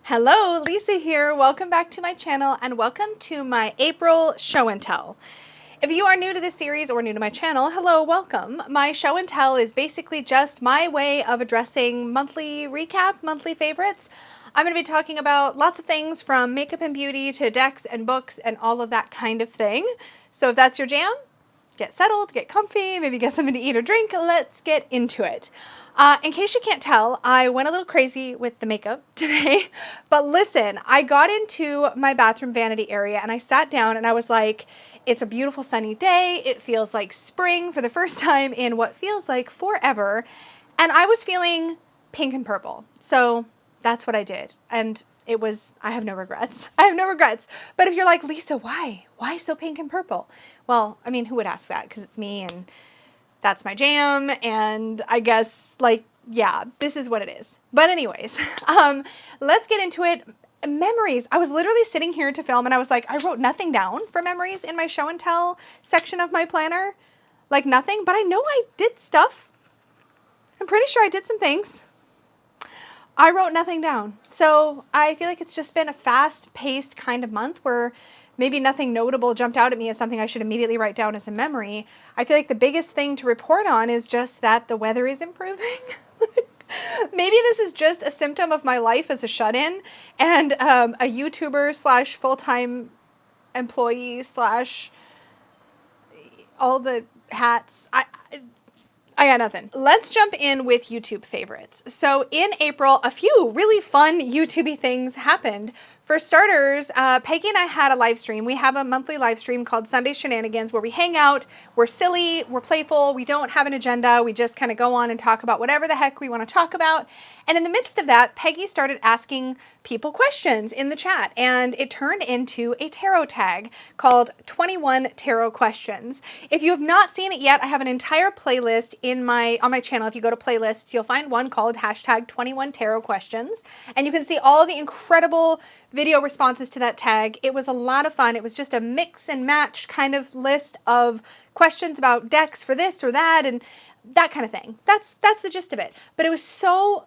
Hello, Lisa here. Welcome back to my channel and welcome to my April show and tell. If you are new to this series or new to my channel, hello, welcome. My show and tell is basically just my way of addressing monthly recap, monthly favorites. I'm going to be talking about lots of things from makeup and beauty to decks and books and all of that kind of thing. So if that's your jam, get settled, get comfy, maybe get something to eat or drink. Let's get into it. In case you can't tell, I went a little crazy with the makeup today, but listen, I got into my bathroom vanity area and I sat down and I was like, it's a beautiful sunny day. It feels like spring for the first time in what feels like forever. And I was feeling pink and purple. So that's what I did. And I have no regrets. I have no regrets. But if you're like, Lisa, why? Why so pink and purple? Well, I mean, who would ask that? Because it's me and that's my jam. And I guess, like, yeah, this is what it is. But anyways, let's get into it. Memories. I was literally sitting here to film and I was like, I wrote nothing down for memories in my show and tell section of my planner. Like nothing, but I know I did stuff. I'm pretty sure I did some things. I wrote nothing down. So I feel like it's just been a fast-paced kind of month where maybe nothing notable jumped out at me as something I should immediately write down as a memory. I feel like the biggest thing to report on is just that the weather is improving. Maybe this is just a symptom of my life as a shut-in and a YouTuber slash full-time employee slash all the hats. I got nothing. Let's jump in with YouTube favorites. So in April, a few really fun YouTubey things happened. For starters, Peggy and I had a live stream. We have a monthly live stream called Sunday Shenanigans where we hang out, we're silly, we're playful, we don't have an agenda, we just kind of go on and talk about whatever the heck we want to talk about. And in the midst of that, Peggy started asking people questions in the chat and it turned into a tarot tag called 21 Tarot Questions. If you have not seen it yet, I have an entire playlist on my channel. If you go to playlists, you'll find one called hashtag 21 Tarot Questions and you can see all the incredible video responses to that tag. It was a lot of fun. It was just a mix and match kind of list of questions about decks for this or that and that kind of thing. That's the gist of it. But it was so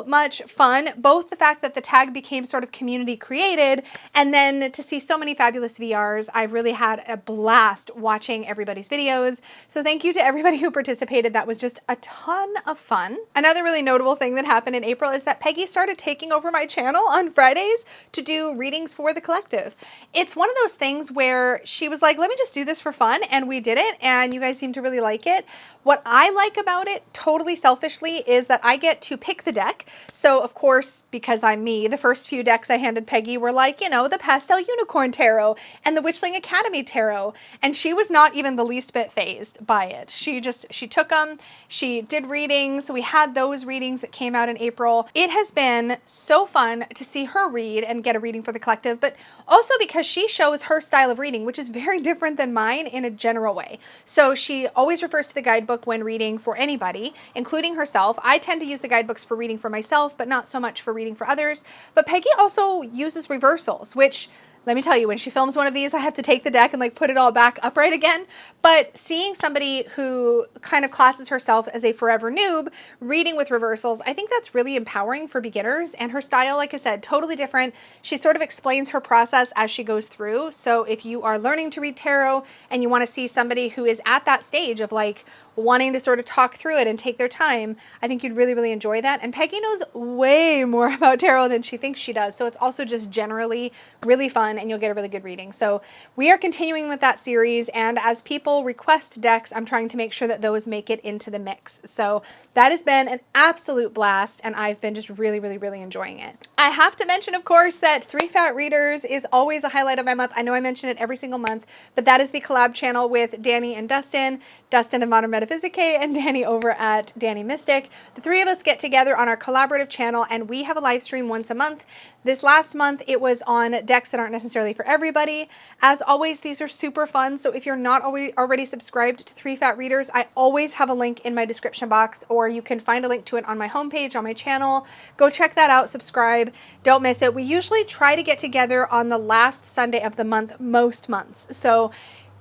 much fun. Both the fact that the tag became sort of community created and then to see so many fabulous VRs. I've really had a blast watching everybody's videos. So thank you to everybody who participated. That was just a ton of fun. Another really notable thing that happened in April is that Peggy started taking over my channel on Fridays to do readings for the collective. It's one of those things where she was like, let me just do this for fun. And we did it. And you guys seem to really like it. What I like about it, totally selfishly, is that I get to pick the deck. So, of course, because I'm me, the first few decks I handed Peggy were like, you know, the Pastel Unicorn Tarot and the Witchling Academy Tarot. And she was not even the least bit fazed by it. She took them, she did readings. We had those readings that came out in April. It has been so fun to see her read and get a reading for the collective, but also because she shows her style of reading, which is very different than mine in a general way. So she always refers to the guidebook when reading for anybody, including herself. I tend to use the guidebooks for reading for myself, but not so much for reading for others. But Peggy also uses reversals, which, let me tell you, when she films one of these, I have to take the deck and like put it all back upright again. But seeing somebody who kind of classes herself as a forever noob reading with reversals, I think that's really empowering for beginners. And her style, like I said, totally different. She sort of explains her process as she goes through. So if you are learning to read tarot and you want to see somebody who is at that stage of like wanting to sort of talk through it and take their time, I think you'd really enjoy that. And Peggy knows way more about tarot than she thinks she does. So it's also just generally really fun and you'll get a really good reading. So we are continuing with that series. And as people request decks, I'm trying to make sure that those make it into the mix. So that has been an absolute blast. And I've been just really enjoying it. I have to mention, of course, that 3 Fat Readers is always a highlight of my month. I know I mention it every single month, but that is the collab channel with Danny and Dustin of Modern Metaphysique and Danny over at Danny Mystic. The three of us get together on our collaborative channel and we have a live stream once a month. This last month, it was on decks that aren't necessarily for everybody. As always, these are super fun. So if you're not already subscribed to 3 Fat Readers, I always have a link in my description box, or you can find a link to it on my homepage, on my channel. Go check that out, subscribe, don't miss it. We usually try to get together on the last Sunday of the month, most months. So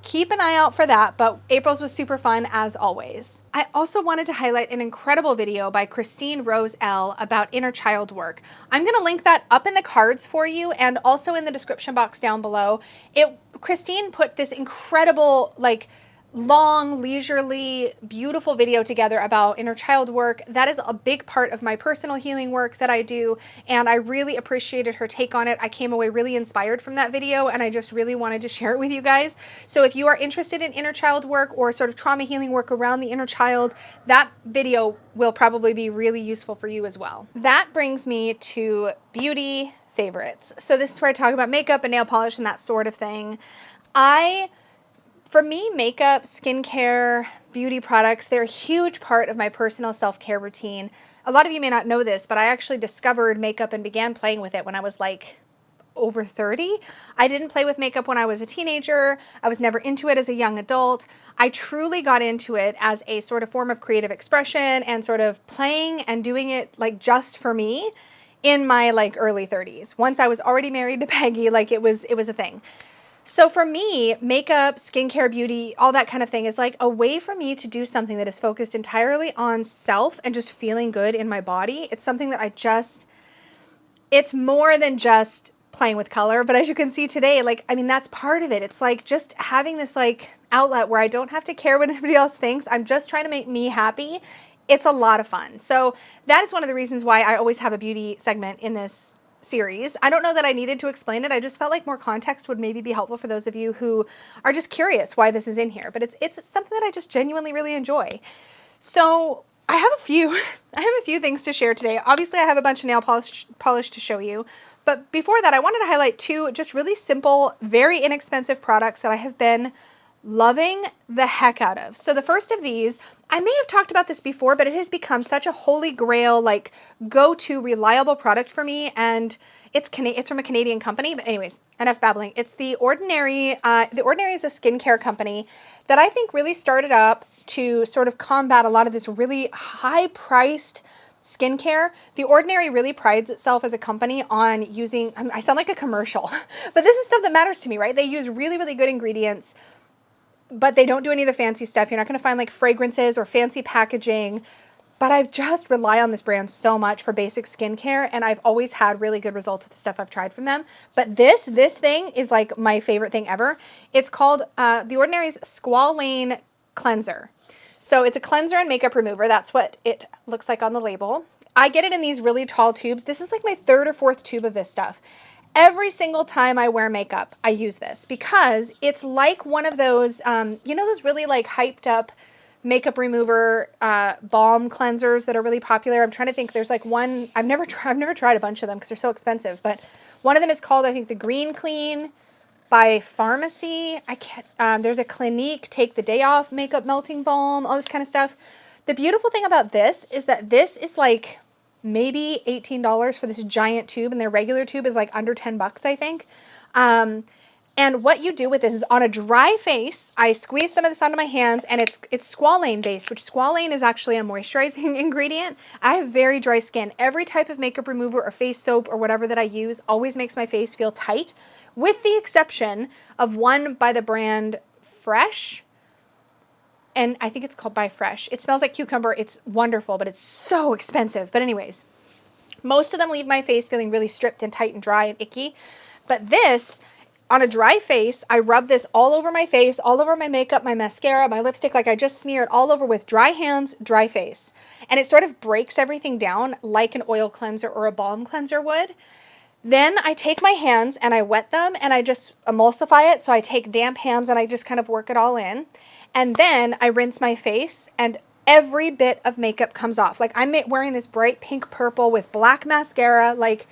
keep an eye out for that, but April's was super fun as always. I also wanted to highlight an incredible video by Christine Rose L about inner child work. I'm gonna link that up in the cards for you and also in the description box down below. Christine put this incredible, like, long, leisurely, beautiful video together about inner child work. That is a big part of my personal healing work that I do, and I really appreciated her take on it. I came away really inspired from that video, and I just really wanted to share it with you guys. So if you are interested in inner child work or sort of trauma healing work around the inner child, that video will probably be really useful for you as well. That brings me to beauty favorites. So this is where I talk about makeup and nail polish and that sort of thing. For me, makeup, skincare, beauty products, they're a huge part of my personal self-care routine. A lot of you may not know this, but I actually discovered makeup and began playing with it when I was like over 30. I didn't play with makeup when I was a teenager. I was never into it as a young adult. I truly got into it as a sort of form of creative expression and sort of playing and doing it like just for me in my like early 30s. Once I was already married to Peggy, like it was a thing. So for me, makeup, skincare, beauty, all that kind of thing is like a way for me to do something that is focused entirely on self and just feeling good in my body. It's something that it's more than just playing with color, but as you can see today, like, I mean, that's part of it. It's like just having this like outlet where I don't have to care what anybody else thinks. I'm just trying to make me happy. It's a lot of fun. So that is one of the reasons why I always have a beauty segment in this series. I don't know that I needed to explain it. I just felt like more context would maybe be helpful for those of you who are just curious why this is in here, but it's something that I just genuinely really enjoy. So I have a few things to share today. Obviously I have a bunch of nail polish to show you, but before that I wanted to highlight two just really simple, very inexpensive products that I have been loving the heck out of. So the first of these, I may have talked about this before, but it has become such a holy grail, like go-to reliable product for me. And it's from a Canadian company, but anyways, enough babbling. It's The Ordinary. The Ordinary is a skincare company that I think really started up to sort of combat a lot of this really high-priced skincare. The Ordinary really prides itself as a company on using, I sound like a commercial, but this is stuff that matters to me, right? They use really, really good ingredients, but they don't do any of the fancy stuff. You're not going to find like fragrances or fancy packaging, but I just rely on this brand so much for basic skincare, and I've always had really good results with the stuff I've tried from them. But this thing is like my favorite thing ever. It's called The Ordinary's Squalane Cleanser. So it's a cleanser and makeup remover. That's what it looks like on the label. I get it in these really tall tubes. This is like my third or fourth tube of this stuff. Every single time I wear makeup, I use this because it's like one of those, you know, those really like hyped up makeup remover balm cleansers that are really popular. I'm trying to think. There's like one I've never tried a bunch of them because they're so expensive. But one of them is called, I think, the Green Clean by Pharmacy. There's a Clinique Take the Day Off makeup melting balm, all this kind of stuff. The beautiful thing about this is that this is like maybe $18 for this giant tube, and their regular tube is like under 10 bucks, I think. And what you do with this is on a dry face, I squeeze some of this onto my hands, and it's squalane based, which squalane is actually a moisturizing ingredient. I have very dry skin. Every type of makeup remover or face soap or whatever that I use always makes my face feel tight, with the exception of one by the brand Fresh. And I think it's called By Fresh. It smells like cucumber. It's wonderful, but it's so expensive. But anyways, most of them leave my face feeling really stripped and tight and dry and icky. But this, on a dry face, I rub this all over my face, all over my makeup, my mascara, my lipstick, like I just smear it all over with dry hands, dry face. And it sort of breaks everything down like an oil cleanser or a balm cleanser would. Then I take my hands and I wet them and I just emulsify it. So I take damp hands and I just kind of work it all in. And then I rinse my face and every bit of makeup comes off. Like I'm wearing this bright pink purple with black mascara, like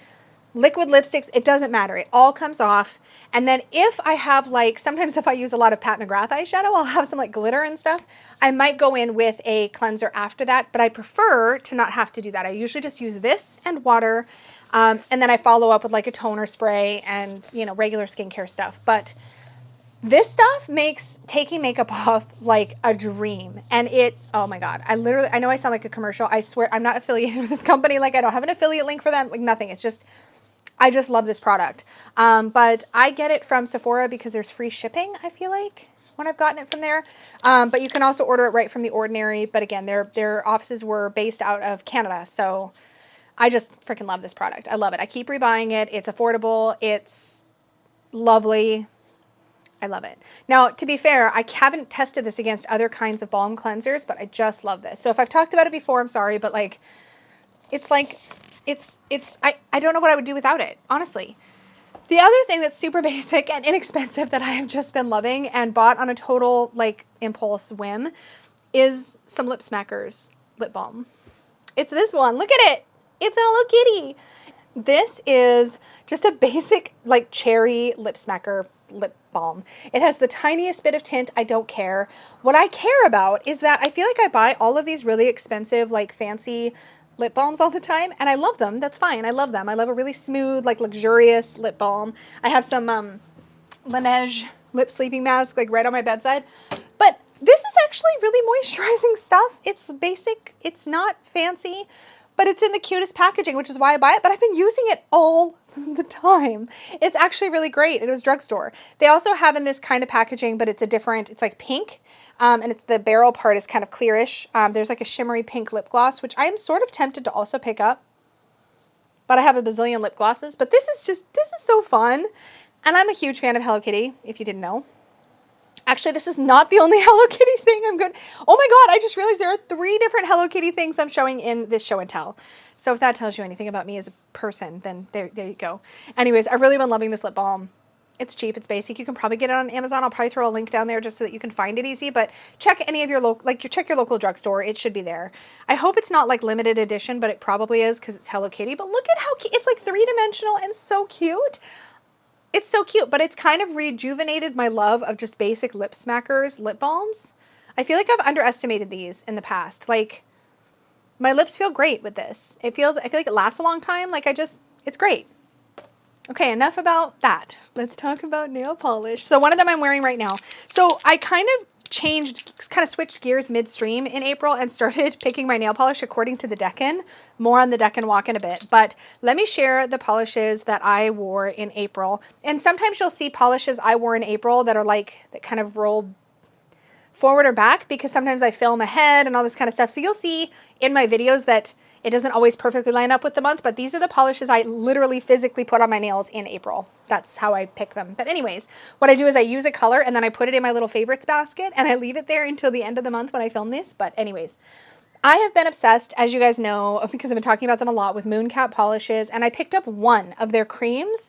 liquid lipsticks. It doesn't matter. It all comes off. And then if I have like, sometimes if I use a lot of Pat McGrath eyeshadow, I'll have some like glitter and stuff. I might go in with a cleanser after that, but I prefer to not have to do that. I usually just use this and water. And then I follow up with like a toner spray and, you know, regular skincare stuff. But this stuff makes taking makeup off like a dream. And oh my God, I know I sound like a commercial. I swear I'm not affiliated with this company. Like I don't have an affiliate link for them, like nothing. It's just, I just love this product. But I get it from Sephora because there's free shipping, I feel like. when I've gotten it from there. But you can also order it right from The Ordinary. But again, their offices were based out of Canada. So I just freaking love this product. I love it. I keep rebuying it. It's affordable. It's lovely. I love it. Now, to be fair, I haven't tested this against other kinds of balm cleansers, but I just love this. So if I've talked about it before, I'm sorry, but like, I don't know what I would do without it, honestly. The other thing that's super basic and inexpensive that I have just been loving and bought on a total like impulse whim is some Lip Smackers lip balm. It's this one. Look at it. It's Hello Kitty. This is just a basic like cherry lip smacker lip balm. It has the tiniest bit of tint. I don't care. What I care about is that I feel like I buy all of these really expensive, like fancy lip balms all the time, and I love them. That's fine. I love them. I love a really smooth, like luxurious lip balm. I have some Laneige lip sleeping mask like right on my bedside. But this is actually really moisturizing stuff. It's basic. It's not fancy, but it's in the cutest packaging, which is why I buy it. But I've been using it all the time. It's actually really great. It was drugstore. They also have in this kind of packaging, but it's a different, it's like pink. And it's the barrel part is kind of clearish. There's like a shimmery pink lip gloss, which I am sort of tempted to also pick up. But I have a bazillion lip glosses. But this is so fun. And I'm a huge fan of Hello Kitty, if you didn't know. Actually, this is not the only Hello Kitty thing I'm good. Oh my God, I just realized there are 3 different Hello Kitty things I'm showing in this show and tell. So if that tells you anything about me as a person, then there you go. Anyways, I've really been loving this lip balm. It's cheap, it's basic. You can probably get it on Amazon. I'll probably throw a link down there just so that you can find it easy, but check any of your local, check your local drugstore. It should be there. I hope it's not like limited edition, but it probably is because it's Hello Kitty. But look at how cute, it's like 3-dimensional and so cute. It's so cute, but it's kind of rejuvenated my love of just basic lip smackers, lip balms. I feel like I've underestimated these in the past. Like, my lips feel great with this. I feel like it lasts a long time. Like it's great. Okay, enough about that. Let's talk about nail polish. So one of them I'm wearing right now. So I kind of switched gears midstream in April and started picking my nail polish according to the Deccan. More on the Deccan walk in a bit. But let me share the polishes that I wore in April. And sometimes you'll see polishes I wore in April that are like, that kind of roll forward or back because sometimes I film ahead and all this kind of stuff. So you'll see in my videos that it doesn't always perfectly line up with the month, but these are the polishes I literally physically put on my nails in April. That's how I pick them. But anyways, what I do is I use a color and then I put it in my little favorites basket and I leave it there until the end of the month when I film this. But anyways, I have been obsessed, as you guys know, because I've been talking about them a lot, with Mooncap polishes, and I picked up one of their creams.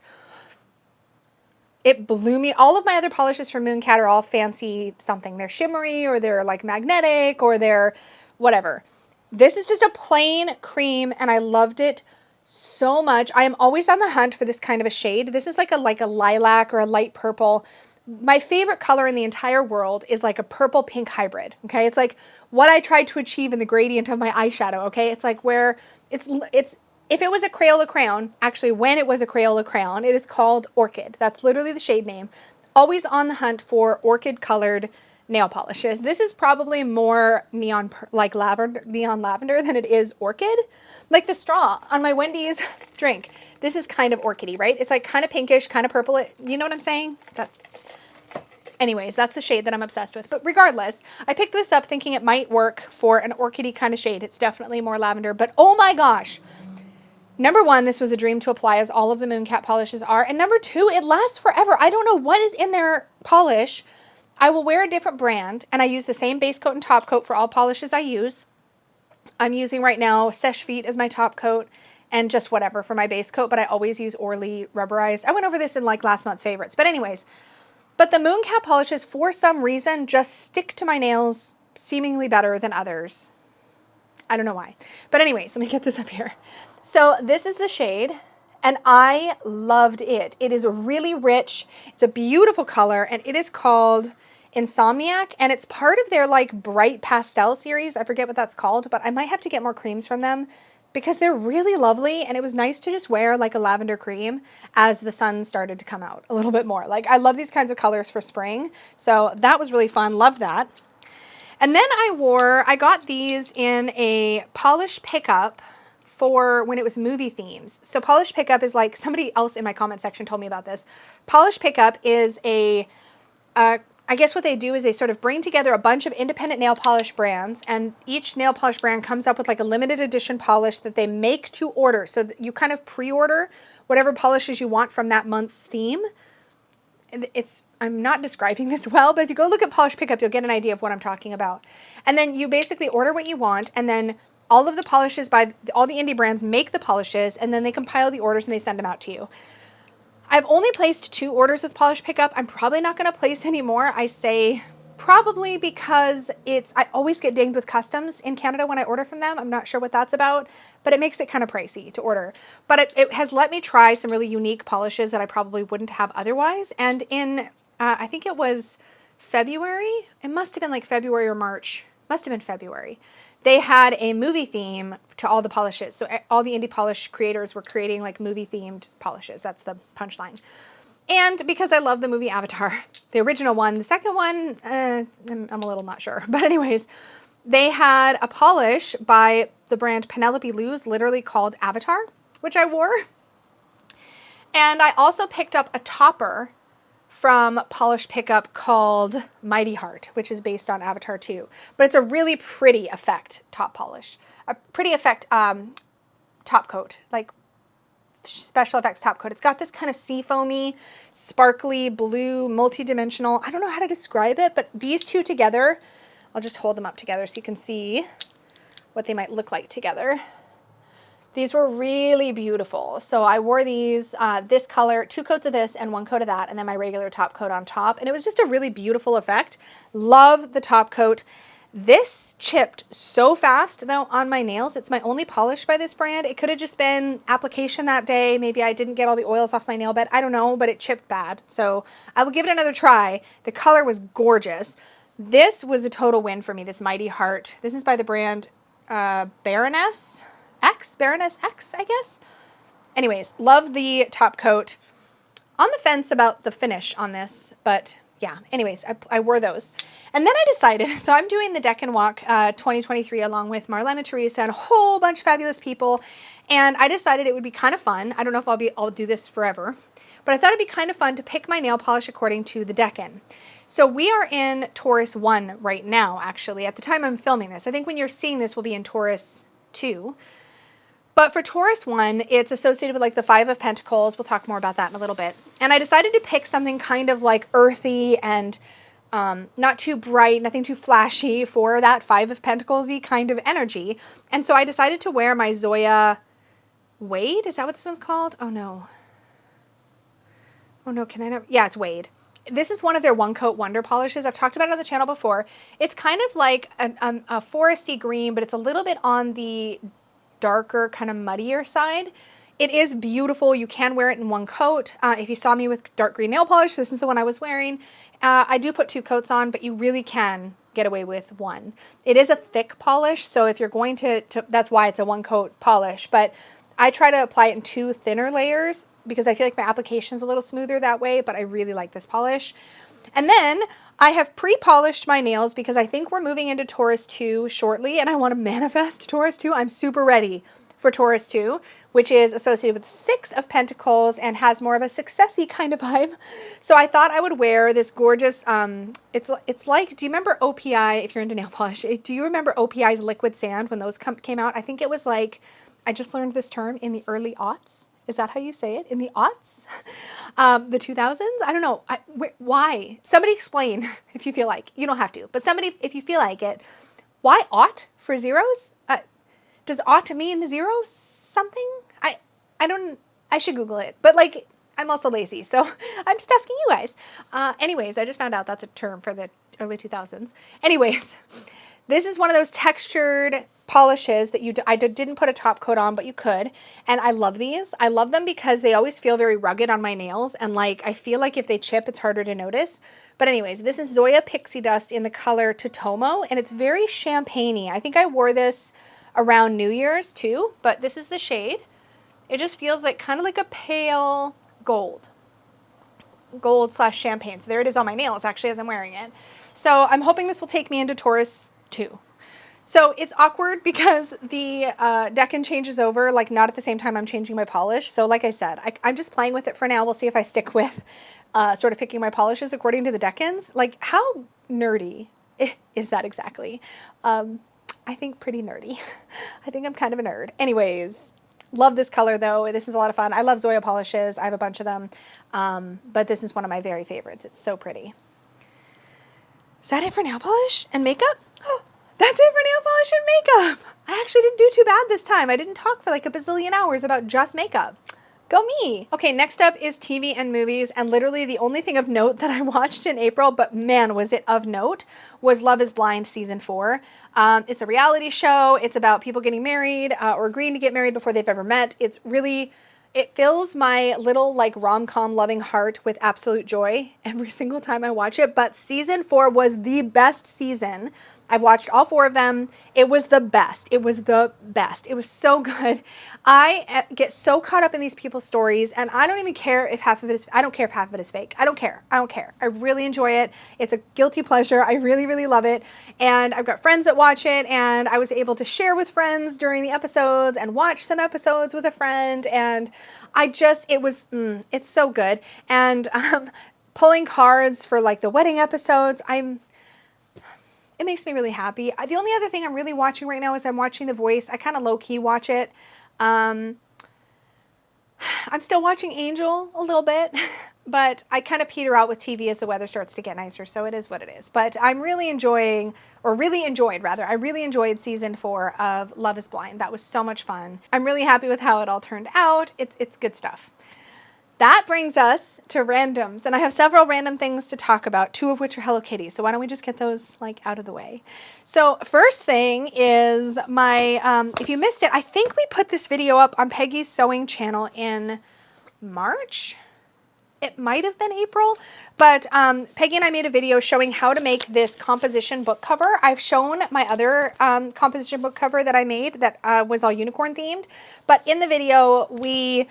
It blew me. All of my other polishes from Mooncap are all fancy something. They're shimmery or they're like magnetic or they're whatever. This is just a plain cream and I loved it so much. I am always on the hunt for this kind of a shade. This is like a lilac or a light purple. My favorite color in the entire world is like a purple pink hybrid. Okay. It's like what I tried to achieve in the gradient of my eyeshadow. Okay. It's like where it's, if it was a Crayola crayon, actually when it was a Crayola crayon, it is called Orchid. That's literally the shade name. Always on the hunt for orchid colored nail polishes. This is probably more neon lavender than it is orchid. Like the straw on my Wendy's drink. This is kind of orchidy, right? It's like kind of pinkish, kind of purple. You know what I'm saying? Anyways, that's the shade that I'm obsessed with. But regardless, I picked this up thinking it might work for an orchidy kind of shade. It's definitely more lavender, but oh my gosh. Number one, this was a dream to apply, as all of the Mooncap polishes are. And number two, it lasts forever. I don't know what is in their polish. I will wear a different brand, and I use the same base coat and top coat for all polishes I use. I'm using right now Seche Vite as my top coat and just whatever for my base coat, but I always use Orly rubberized. I went over this in like last month's favorites, but anyways. But the Mooncap polishes, for some reason, just stick to my nails seemingly better than others. I don't know why. But anyways, let me get this up here. So this is the shade, and I loved it. It is really rich. It's a beautiful color, and it is called Insomniac, and it's part of their like bright pastel series. I forget what that's called, but I might have to get more creams from them because they're really lovely, and it was nice to just wear like a lavender cream as the sun started to come out a little bit more. Like, I love these kinds of colors for spring, so that was really fun. Loved that. And then I got these in a polish pickup for when it was movie themes. So polish pickup is like, somebody else in my comment section told me about this. Polish pickup is a I guess what they do is they sort of bring together a bunch of independent nail polish brands, and each nail polish brand comes up with like a limited edition polish that they make to order. So that you kind of pre-order whatever polishes you want from that month's theme. I'm not describing this well, but if you go look at Polish Pickup, you'll get an idea of what I'm talking about. And then you basically order what you want, and then all of the polishes by all the indie brands make the polishes, and then they compile the orders and they send them out to you. I've only placed 2 orders with Polish Pickup. I'm probably not going to place any more. I say probably because I always get dinged with customs in Canada when I order from them. I'm not sure what that's about, but it makes it kind of pricey to order. But it has let me try some really unique polishes that I probably wouldn't have otherwise. And in, I think it was February. It must have been like February or March. Must have been February. They had a movie theme to all the polishes. So all the indie polish creators were creating like movie themed polishes. That's the punchline. And because I love the movie Avatar, the original one, the second one, I'm a little not sure. But anyways, they had a polish by the brand Penelope Lou's, literally called Avatar, which I wore. And I also picked up a topper from Polish Pickup called Mighty Heart, which is based on Avatar 2. But it's a really pretty effect top polish. A pretty effect top coat, like special effects top coat. It's got this kind of seafoamy, sparkly, blue, multi-dimensional. I don't know how to describe it, but these two together, I'll just hold them up together so you can see what they might look like together. These were really beautiful. So I wore these, this color, 2 coats of this and 1 coat of that, and then my regular top coat on top. And it was just a really beautiful effect. Love the top coat. This chipped so fast though on my nails. It's my only polish by this brand. It could have just been application that day. Maybe I didn't get all the oils off my nail bed. I don't know, but it chipped bad. So I will give it another try. The color was gorgeous. This was a total win for me, this Mighty Heart. This is by the brand Baroness X, I guess. Anyways, love the top coat. On the fence about the finish on this, but yeah, anyways, I wore those. And then I decided, so I'm doing the Deck and Walk 2023 along with Marlena, Teresa, and a whole bunch of fabulous people. And I decided it would be kind of fun. I don't know if I'll do this forever, but I thought it'd be kind of fun to pick my nail polish according to the Deck-In. So we are in Taurus 1 right now, actually, at the time I'm filming this. I think when you're seeing this, we'll be in Taurus 2. But for Taurus 1, it's associated with like the 5 of Pentacles. We'll talk more about that in a little bit. And I decided to pick something kind of like earthy and not too bright, nothing too flashy for that 5 of Pentacles-y kind of energy. And so I decided to wear my Zoya Wade. Is that what this one's called? Oh no. Oh no, can I never? Yeah, it's Wade. This is one of their One Coat Wonder polishes. I've talked about it on the channel before. It's kind of like a foresty green, but it's a little bit on the darker, kind of muddier side. It is beautiful. You can wear it in 1 coat. If you saw me with dark green nail polish, this is the one I was wearing. I do put 2 coats on, but you really can get away with 1. It is a thick polish, so if you're going to that's why it's a 1 coat polish, but I try to apply it in 2 thinner layers because I feel like my application is a little smoother that way, but I really like this polish. And then I have pre-polished my nails because I think we're moving into Taurus 2 shortly, and I want to manifest Taurus 2. I'm super ready for Taurus 2, which is associated with 6 of Pentacles and has more of a successy kind of vibe. So I thought I would wear this gorgeous, it's like, do you remember OPI, if you're into nail polish, do you remember OPI's Liquid Sand when those came out? I think it was like, I just learned this term in the early aughts. Is that how you say it? In the aughts? The 2000s? I don't know. Why? Somebody explain if you feel like. You don't have to. But somebody, if you feel like it. Why aught for zeros? Does aught mean zero something? I should Google it. But like, I'm also lazy. So I'm just asking you guys. Anyways, I just found out that's a term for the early 2000s. Anyways, this is one of those textured polishes that I didn't put a top coat on, but you could. And I love these. I love them because they always feel very rugged on my nails. And like, I feel like if they chip, it's harder to notice. But anyways, this is Zoya Pixie Dust in the color Totomo. And it's very champagne-y. I think I wore this around New Year's too, but this is the shade. It just feels like kind of like a pale gold / champagne. So there it is on my nails actually as I'm wearing it. So I'm hoping this will take me into Taurus 2. So it's awkward because the Deccan changes over, like not at the same time I'm changing my polish. So like I said, I'm just playing with it for now. We'll see if I stick with sort of picking my polishes according to the Deccans. Like how nerdy is that exactly? I think pretty nerdy. I think I'm kind of a nerd. Anyways, love this color though. This is a lot of fun. I love Zoya polishes. I have a bunch of them. But this is one of my very favorites. It's so pretty. Is that it for nail polish and makeup? That's it for nail polish and makeup. I actually didn't do too bad this time. I didn't talk for like a bazillion hours about just makeup. Go me. Okay, next up is TV and movies, and literally the only thing of note that I watched in April, but man, was it of note, was Love is Blind season 4. It's a reality show. It's about people getting married or agreeing to get married before they've ever met. It's really... It fills my little like rom-com loving heart with absolute joy every single time I watch it. But season 4 was the best season. I've watched all 4 of them. It was the best. It was the best. It was so good. I get so caught up in these people's stories, and I don't even care if half of it is, I don't care if half of it is fake. I don't care. I don't care. I really enjoy it. It's a guilty pleasure. I really, really love it. And I've got friends that watch it, and I was able to share with friends during the episodes and watch some episodes with a friend. And I just, it was, it's so good. And pulling cards for like the wedding episodes, it makes me really happy. The only other thing I'm really watching right now is I'm watching The Voice. I kind of low-key watch it. I'm still watching Angel a little bit, but I kind of peter out with TV as the weather starts to get nicer, so it is what it is. But I'm really enjoying, or really enjoyed rather, I really enjoyed season 4 of Love is Blind. That was so much fun. I'm really happy with how it all turned out. It's good stuff. That brings us to randoms, and I have several random things to talk about, 2 of which are Hello Kitty, so why don't we just get those like out of the way. So first thing is my, if you missed it, I think we put this video up on Peggy's sewing channel in March. It might have been April, but Peggy and I made a video showing how to make this composition book cover. I've shown my other composition book cover that I made that was all unicorn themed, but in the video we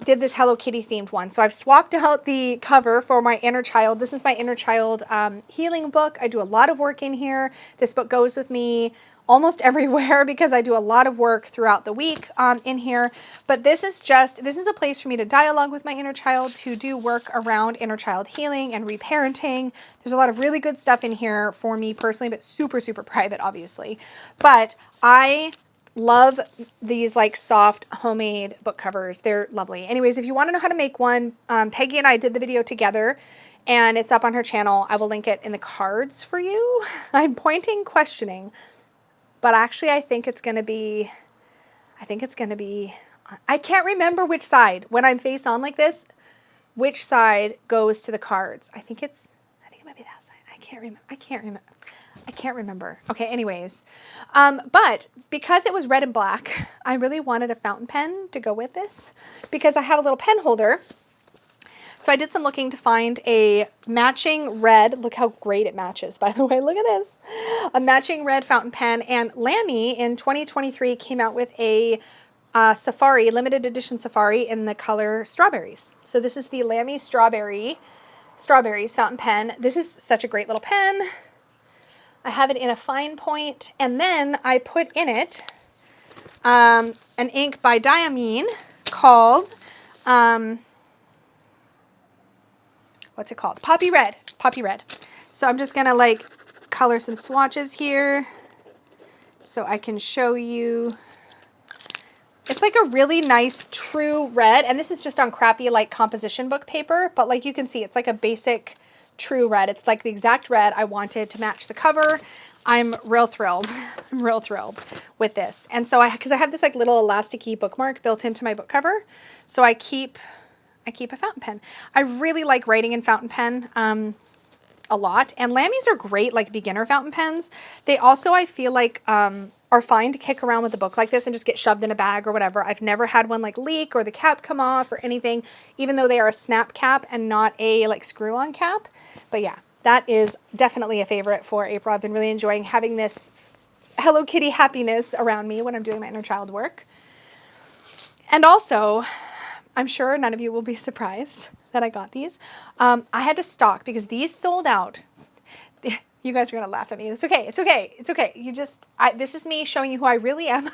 did this Hello Kitty themed one. So I've swapped out the cover for my Inner Child. This is my Inner Child healing book. I do a lot of work in here. This book goes with me almost everywhere because I do a lot of work throughout the week in here. But this is a place for me to dialogue with my inner child, to do work around inner child healing and reparenting. There's a lot of really good stuff in here for me personally, but super, super private, obviously. But I love these like soft homemade book covers. They're lovely. Anyways, if you want to know how to make one, Peggy and I did the video together and it's up on her channel. I will link it in the cards for you. I'm pointing, questioning, but actually I think it's going to be, I can't remember which side when I'm face on like this, which side goes to the cards. I think it might be that side. I can't remember. Okay, anyways. But because it was red and black, I really wanted a fountain pen to go with this because I have a little pen holder. So I did some looking to find a matching red. Look how great it matches, by the way. Look at this. A matching red fountain pen. And Lamy in 2023 came out with a Safari, limited edition Safari in the color Strawberries. So this is the Lamy Strawberries fountain pen. This is such a great little pen. I have it in a fine point, and then I put in it an ink by Diamine called, what's it called? Poppy Red. Poppy Red. So I'm just going to like color some swatches here so I can show you. It's like a really nice true red, and this is just on crappy like composition book paper, but like you can see it's like a basic true red. It's like the exact red I wanted to match the cover. I'm real thrilled. I'm real thrilled with this. And so because I have this like little elasticy bookmark built into my book cover, so I keep a fountain pen. I really like writing in fountain pen a lot, and Lamy's are great like beginner fountain pens. They also, I feel like, are fine to kick around with a book like this and just get shoved in a bag or whatever. I've never had one like leak or the cap come off or anything, even though they are a snap cap and not a like screw-on cap. But yeah, that is definitely a favorite for April. I've been really enjoying having this Hello Kitty happiness around me when I'm doing my inner child work. And also, I'm sure none of you will be surprised that I got these. I had to stock because these sold out. You guys are going to laugh at me. It's okay. It's okay. It's okay. This is me showing you who I really am.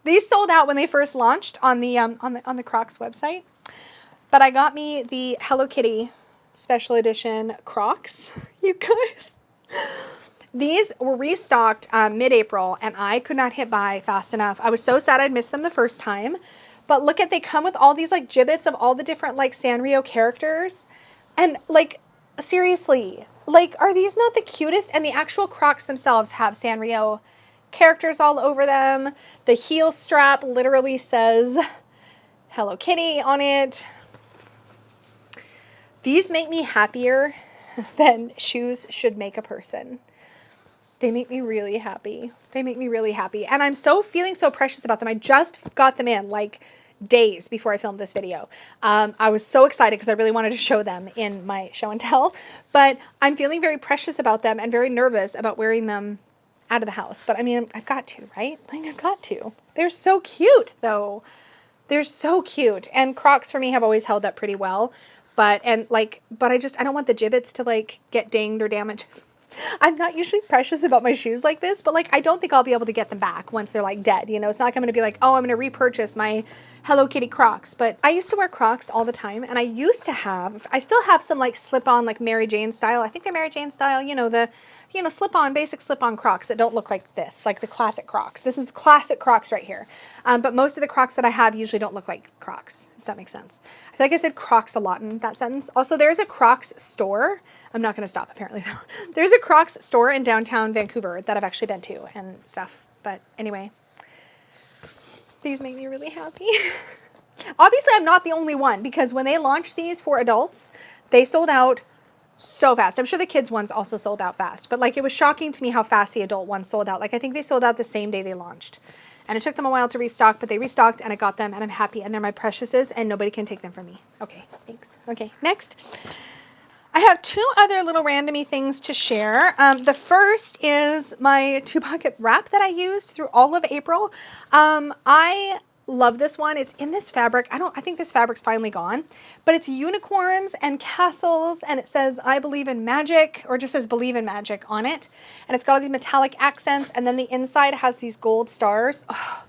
These sold out when they first launched on the Crocs website. But I got me the Hello Kitty special edition Crocs, you guys. These were restocked mid-April, and I could not hit buy fast enough. I was so sad I'd missed them the first time. But look at, they come with all these like gibbets of all the different like Sanrio characters. And like, seriously, like, are these not the cutest? And the actual Crocs themselves have Sanrio characters all over them. The heel strap literally says Hello Kitty on it. These make me happier than shoes should make a person. They make me really happy. They make me really happy. And I'm feeling so precious about them. I just got them in like days before I filmed this video. I was so excited because I really wanted to show them in my show and tell. But I'm feeling very precious about them and very nervous about wearing them out of the house. But I mean, I've got to, right? Like, I've got to. They're so cute though. They're so cute. And Crocs for me have always held up pretty well. But I don't want the gibbets to like get dinged or damaged. I'm not usually precious about my shoes like this, but like, I don't think I'll be able to get them back once they're like dead. You know, it's not like I'm going to be like, oh, I'm going to repurchase my Hello Kitty Crocs. But I used to wear Crocs all the time. And I still have some like slip-on, like Mary Jane style. I think they're Mary Jane style, slip-on, basic slip-on Crocs that don't look like this, like the classic Crocs. This is classic Crocs right here. But most of the Crocs that I have usually don't look like Crocs, if that makes sense. I feel like I said Crocs a lot in that sentence. Also, there's a Crocs store. I'm not going to stop, apparently, though. There's a Crocs store in downtown Vancouver that I've actually been to and stuff. But anyway, these make me really happy. Obviously, I'm not the only one, because when they launched these for adults, they sold out so fast. I'm sure the kids ones also sold out fast, but like, it was shocking to me how fast the adult ones sold out. Like, I think they sold out the same day they launched, and it took them a while to restock, but they restocked and I got them and I'm happy, and they're my preciouses and nobody can take them from me. Okay, thanks. Okay, next. I have two other little randomy things to share. The first is my 2-pocket wrap that I used through all of April. I love this one. It's in this fabric. I think this fabric's finally gone, but it's unicorns and castles, and it says I believe in magic, or just says believe in magic on it. And it's got all these metallic accents, and then the inside has these gold stars. Oh,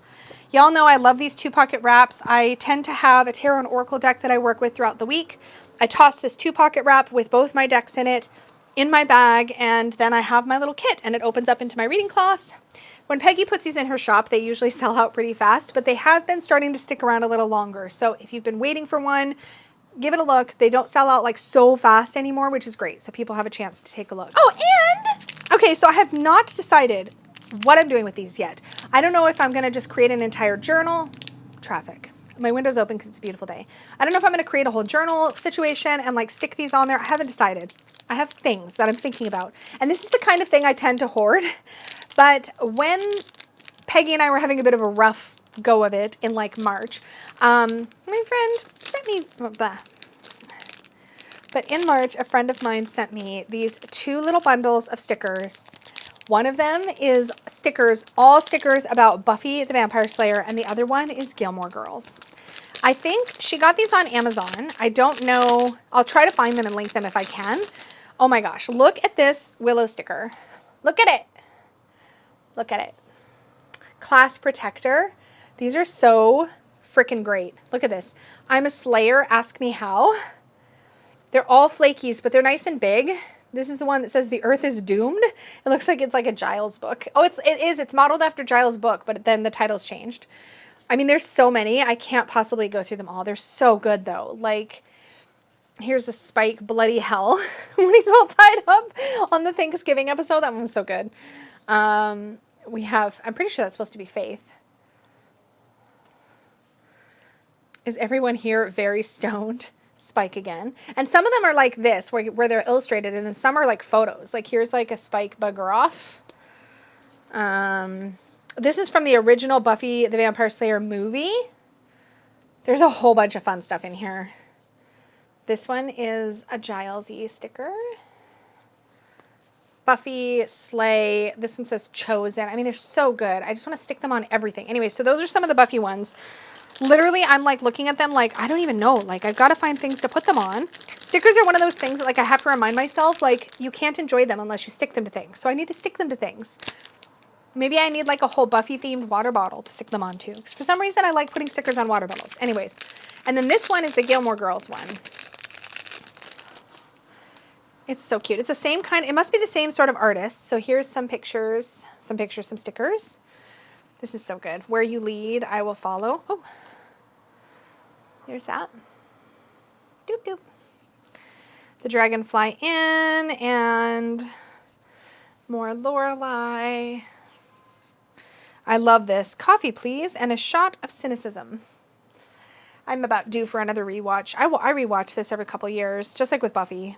y'all know I love these 2-pocket wraps. I tend to have a tarot and oracle deck that I work with throughout the week. I toss this 2-pocket wrap with both my decks in it in my bag, and then I have my little kit, and it opens up into my reading cloth. When Peggy puts these in her shop, they usually sell out pretty fast, but they have been starting to stick around a little longer. So if you've been waiting for one, give it a look. They don't sell out like so fast anymore, which is great. So people have a chance to take a look. Oh, and okay, so I have not decided what I'm doing with these yet. I don't know if I'm going to just create an entire journal. Traffic. My window's open because it's a beautiful day. I don't know if I'm going to create a whole journal situation and like stick these on there. I haven't decided. I have things that I'm thinking about. And this is the kind of thing I tend to hoard. But when Peggy and I were having a bit of a rough go of it in like March, my friend sent me, but in March, a friend of mine sent me these 2 little bundles of stickers. One of them is stickers, all stickers about Buffy the Vampire Slayer, and the other one is Gilmore Girls. I think she got these on Amazon. I don't know. I'll try to find them and link them if I can. Oh my gosh, look at this Willow sticker. Look at it. Look at it. Class Protector. These are so freaking great. Look at this. I'm a Slayer, ask me how. They're all flakies, but they're nice and big. This is the one that says the earth is doomed. It looks like it's like a Giles book. Oh, it is. It's modeled after Giles' book, but then the title's changed. I mean, there's so many. I can't possibly go through them all. They're so good though. Like, here's a Spike bloody hell when he's all tied up on the Thanksgiving episode. That one was so good. We have, I'm pretty sure that's supposed to be Faith. Is everyone here very stoned? Spike again. And some of them are like this, where they're illustrated, and then some are like photos. Like here's like a Spike bugger off. This is from the original Buffy the Vampire Slayer movie. There's a whole bunch of fun stuff in here. This one is a Giles-y sticker. Buffy, Slay. This one says Chosen. I mean, they're so good. I just want to stick them on everything. Anyway, so those are some of the Buffy ones. Literally, I'm like looking at them like, I don't even know. Like, I've got to find things to put them on. Stickers are one of those things that like I have to remind myself, like, you can't enjoy them unless you stick them to things. So I need to stick them to things. Maybe I need like a whole Buffy themed water bottle to stick them on too. Because for some reason, I like putting stickers on water bottles. Anyways, and then this one is the Gilmore Girls one. It's so cute. It's the same kind. It must be the same sort of artist. So here's some pictures, some stickers. This is so good. Where you lead, I will follow. Oh, there's that. Doop, doop. The dragonfly in and more Lorelai. I love this. Coffee, please, and a shot of cynicism. I'm about due for another rewatch. I rewatch this every couple years, just like with Buffy.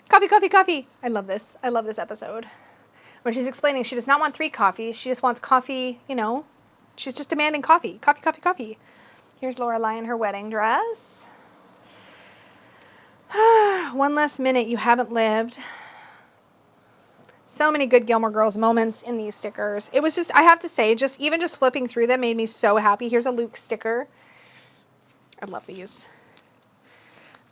Coffee, coffee, coffee. I love this. I love this episode. When she's explaining she does not want 3 coffees. She just wants coffee, you know. She's just demanding coffee. Coffee, coffee, coffee. Here's Lorelai in her wedding dress. One less minute you haven't lived. So many good Gilmore Girls moments in these stickers. It was just, I have to say, even just flipping through them made me so happy. Here's a Luke sticker. I love these.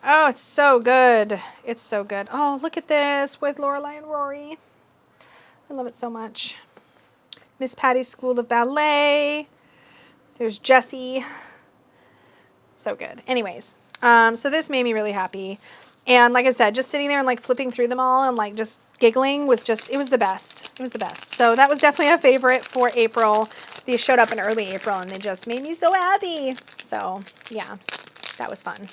Oh, it's so good. It's so good. Oh, look at this with Lorelai and Rory. I love it so much. Miss Patty's School of Ballet. There's Jessie. So good. Anyways, so this made me really happy. And like I said, just sitting there and like flipping through them all and like just giggling was just, it was the best. It was the best. So that was definitely a favorite for April. These showed up in early April and they just made me so happy. So yeah, that was fun.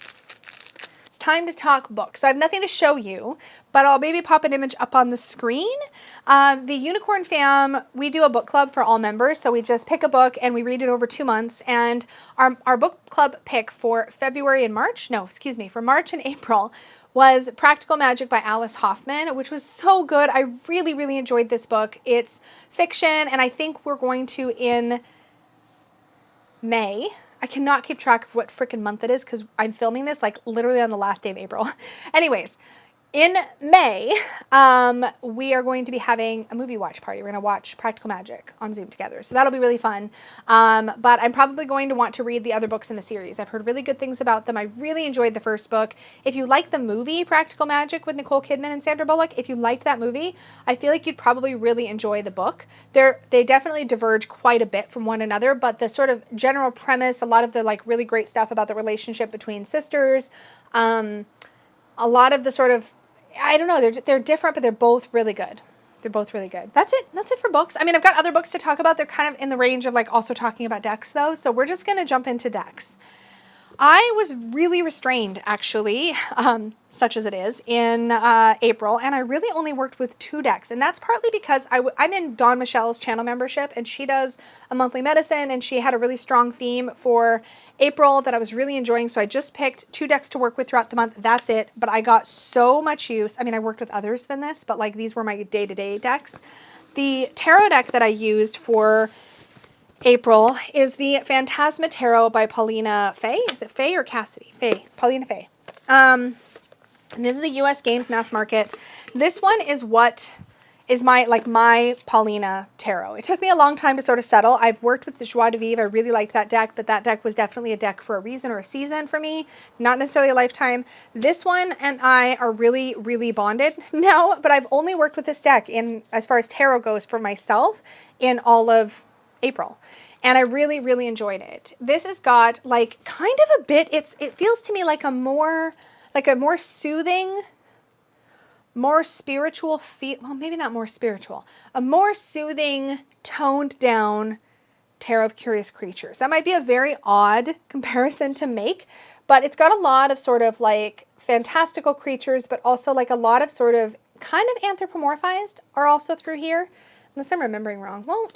Time to talk books. So I have nothing to show you, but I'll maybe pop an image up on the screen. The Unicorn Fam, we do a book club for all members. So we just pick a book and we read it over 2 months. And our book club pick for February and March, no, excuse me, for March and April was Practical Magic by Alice Hoffman, which was so good. I really, really enjoyed this book. It's fiction, and I think we're going to in May. I cannot keep track of what freaking month it is because I'm filming this like literally on the last day of April. Anyways, in May, we are going to be having a movie watch party. We're going to watch Practical Magic on Zoom together. So that'll be really fun. But I'm probably going to want to read the other books in the series. I've heard really good things about them. I really enjoyed the first book. If you like the movie Practical Magic with Nicole Kidman and Sandra Bullock, if you liked that movie, I feel like you'd probably really enjoy the book. They definitely diverge quite a bit from one another, but the sort of general premise, a lot of the like really great stuff about the relationship between sisters, a lot of the sort of, I don't know, they're different, but they're both really good. They're both really good. That's it. That's it for books. I mean, I've got other books to talk about. They're kind of in the range of like also talking about decks though. So we're just going to jump into decks. I was really restrained, actually, such as it is, in April, and I really only worked with 2 decks, and that's partly because I'm in Dawn Michelle's channel membership, and she does a monthly medicine, and she had a really strong theme for April that I was really enjoying, so I just picked 2 decks to work with throughout the month. That's it, but I got so much use. I mean, I worked with others than this, but like these were my day-to-day decks. The tarot deck that I used for April is the Phantasma Tarot by Paulina Fay. Is it Fay or Cassidy? Fay. Paulina Fay. And this is a US Games mass market. This one is what is my Paulina Tarot. It took me a long time to sort of settle. I've worked with the Joie de Vivre. I really liked that deck, but that deck was definitely a deck for a reason or a season for me, not necessarily a lifetime. This one and I are really, really bonded now, but I've only worked with this deck in, as far as tarot goes, for myself in all of April. And I really, really enjoyed it. This has got like kind of a bit, it feels to me like a more soothing, more spiritual feel, well, maybe not more spiritual, a more soothing, toned down Tarot of Curious Creatures. That might be a very odd comparison to make, but it's got a lot of sort of like fantastical creatures, but also like a lot of sort of kind of anthropomorphized are also through here, unless I'm remembering wrong. Well,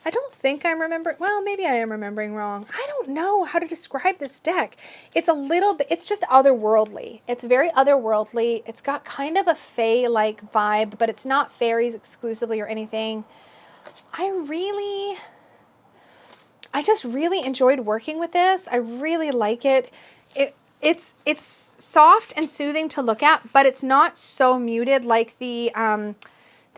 I don't think I'm remembering. Well, maybe I am remembering wrong. I don't know how to describe this deck. It's a little bit, it's just otherworldly. It's very otherworldly. It's got kind of a fae-like vibe, but it's not fairies exclusively or anything. I just really enjoyed working with this. I really like it. It's soft and soothing to look at, but it's not so muted like the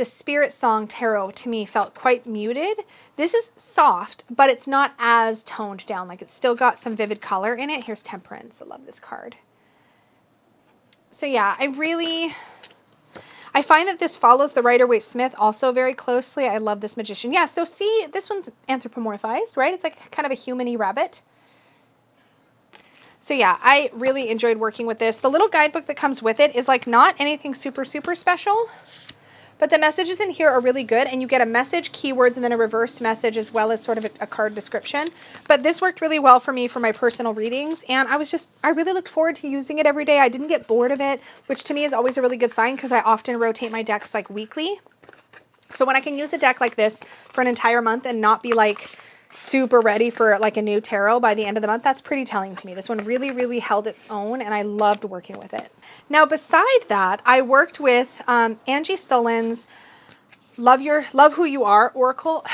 the Spirit Song Tarot to me felt quite muted. This is soft, but it's not as toned down. Like it's still got some vivid color in it. Here's Temperance. I love this card. So yeah, I find that this follows the Rider-Waite-Smith also very closely. I love this Magician. Yeah, so see, this one's anthropomorphized, right? It's like kind of a human-y rabbit. So yeah, I really enjoyed working with this. The little guidebook that comes with it is like not anything super, super special, but the messages in here are really good, and you get a message, keywords, and then a reversed message as well as sort of a card description. But this worked really well for me for my personal readings, and I really looked forward to using it every day. I didn't get bored of it, which to me is always a really good sign because I often rotate my decks like weekly. So when I can use a deck like this for an entire month and not be like super ready for like a new tarot by the end of the month, that's pretty telling to me. This one really, really held its own, and I loved working with it. Now, beside that, I worked with Angie Sullen's Love Who You Are Oracle.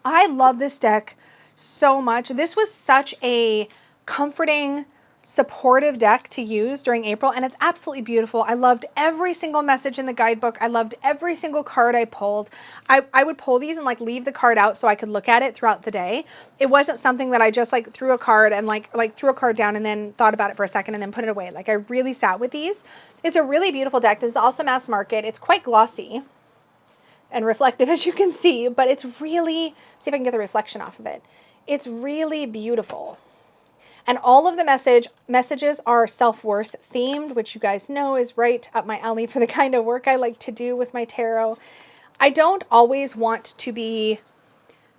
I love this deck so much. This was such a comforting, supportive deck to use during April, and it's absolutely beautiful. I loved every single message in the guidebook. I loved every single card I pulled. I would pull these and like leave the card out so I could look at it throughout the day. It wasn't something that I just like threw a card and like threw a card down and then thought about it for a second and then put it away. Like I really sat with these. It's a really beautiful deck. This is also mass market. It's quite glossy and reflective, as you can see, but it's really, see if I can get the reflection off of it. It's really beautiful. And all of the messages are self-worth themed, which you guys know is right up my alley for the kind of work I like to do with my tarot. I don't always want to be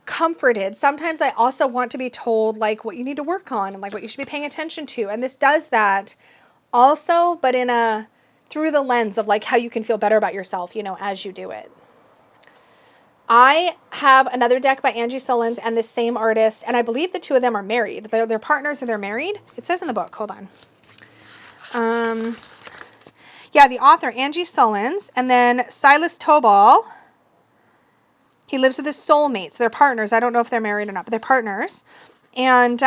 comforted. Sometimes I also want to be told like what you need to work on and like what you should be paying attention to. And this does that also, but through the lens of like how you can feel better about yourself, you know, as you do it. I have another deck by Angie Sullen's and this same artist, and I believe the two of them are married. They're partners and they're married. It says in the book. Hold on. Yeah, the author, Angie Sullen's, and then Silas Tobal. He lives with his soulmate, so they're partners. I don't know if they're married or not, but they're partners. And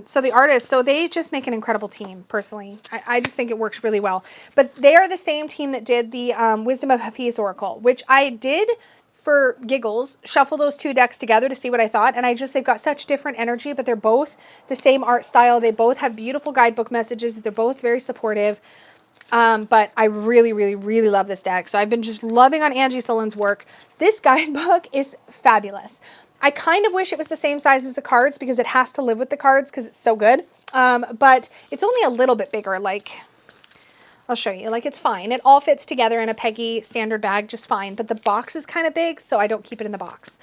so the artists, so they just make an incredible team, personally. I just think it works really well. But they are the same team that did the Wisdom of Papez Oracle, which I did for giggles, shuffle those two decks together to see what I thought. And they've got such different energy, but they're both the same art style. They both have beautiful guidebook messages. They're both very supportive. But I really, really, really love this deck. So I've been just loving on Angie Sullen's work. This guidebook is fabulous. I kind of wish it was the same size as the cards because it has to live with the cards because it's so good. But it's only a little bit bigger, like I'll show you. Like, it's fine. It all fits together in a Peggy standard bag just fine, but the box is kind of big, so I don't keep it in the box.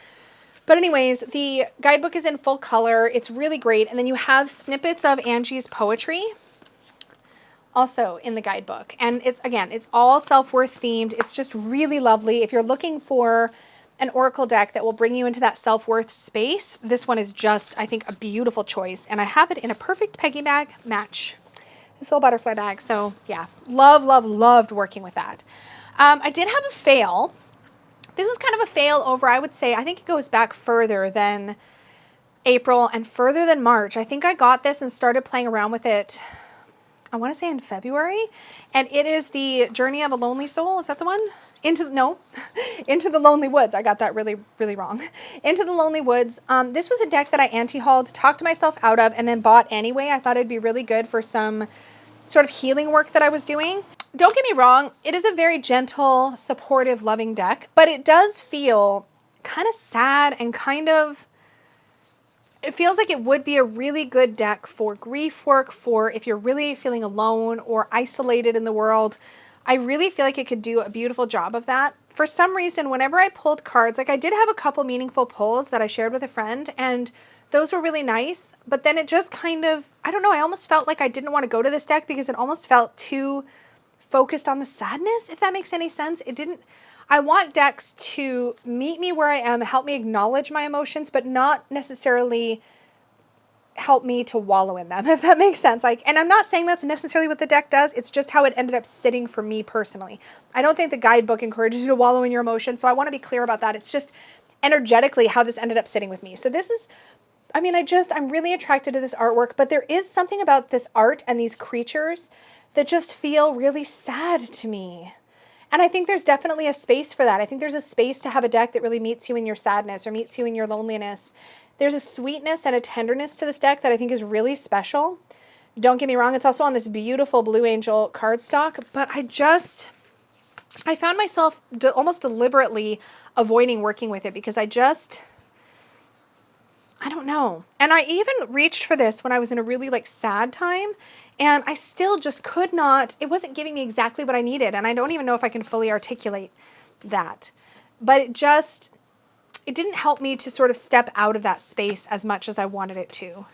But anyways, the guidebook is in full color. It's really great. And then you have snippets of Angie's poetry also in the guidebook. And it's all self-worth themed. It's just really lovely. If you're looking for an oracle deck that will bring you into that self-worth space, this one is just, I think, a beautiful choice. And I have it in a perfect Peggy bag match. This little butterfly bag. So yeah, loved working with that. I did have a fail. This is kind of a fail over, I would say, I think it goes back further than April and further than March. I think I got this and started playing around with it, I want to say in February. And it is the Journey of a Lonely Soul. Is that the one? Into the Lonely Woods. I got that really, really wrong. Into the Lonely Woods. This was a deck that I anti-hauled, talked myself out of, and then bought anyway. I thought it'd be really good for some sort of healing work that I was doing. Don't get me wrong. It is a very gentle, supportive, loving deck, but it does feel kind of sad and it feels like it would be a really good deck for grief work, for if you're really feeling alone or isolated in the world. I really feel like it could do a beautiful job of that. For some reason, whenever I pulled cards, like I did have a couple meaningful pulls that I shared with a friend, and those were really nice, but then it just kind of, I don't know, I almost felt like I didn't want to go to this deck because it almost felt too focused on the sadness, if that makes any sense. I want decks to meet me where I am, help me acknowledge my emotions, but not necessarily help me to wallow in them, if that makes sense. And I'm not saying that's necessarily what the deck does. It's just how it ended up sitting for me personally. I don't think the guidebook encourages you to wallow in your emotions, so I want to be clear about that. It's just energetically how this ended up sitting with me. So this is, I'm really attracted to this artwork, but there is something about this art and these creatures that just feel really sad to me. And I think there's definitely a space for that. I think there's a space to have a deck that really meets you in your sadness or meets you in your loneliness. There's a sweetness and a tenderness to this deck that I think is really special. Don't get me wrong, it's also on this beautiful Blue Angel cardstock, but I found myself almost deliberately avoiding working with it because I don't know. And I even reached for this when I was in a really like sad time, and I still just could not, it wasn't giving me exactly what I needed. And I don't even know if I can fully articulate that, but it didn't help me to sort of step out of that space as much as I wanted it to.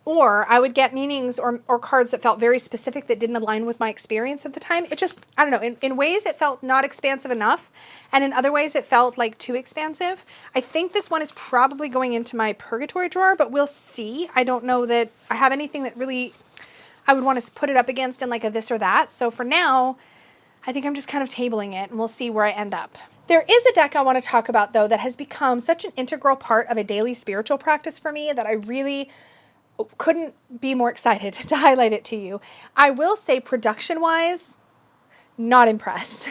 Or I would get meanings or cards that felt very specific that didn't align with my experience at the time. It just, I don't know, in ways it felt not expansive enough, and in other ways it felt like too expansive. I think this one is probably going into my purgatory drawer, but we'll see. I don't know that I have anything that really I would want to put it up against in like a this or that. So for now, I think I'm just kind of tabling it, and we'll see where I end up. There is a deck I want to talk about, though, that has become such an integral part of a daily spiritual practice for me that I really couldn't be more excited to highlight it to you. I will say production-wise, not impressed.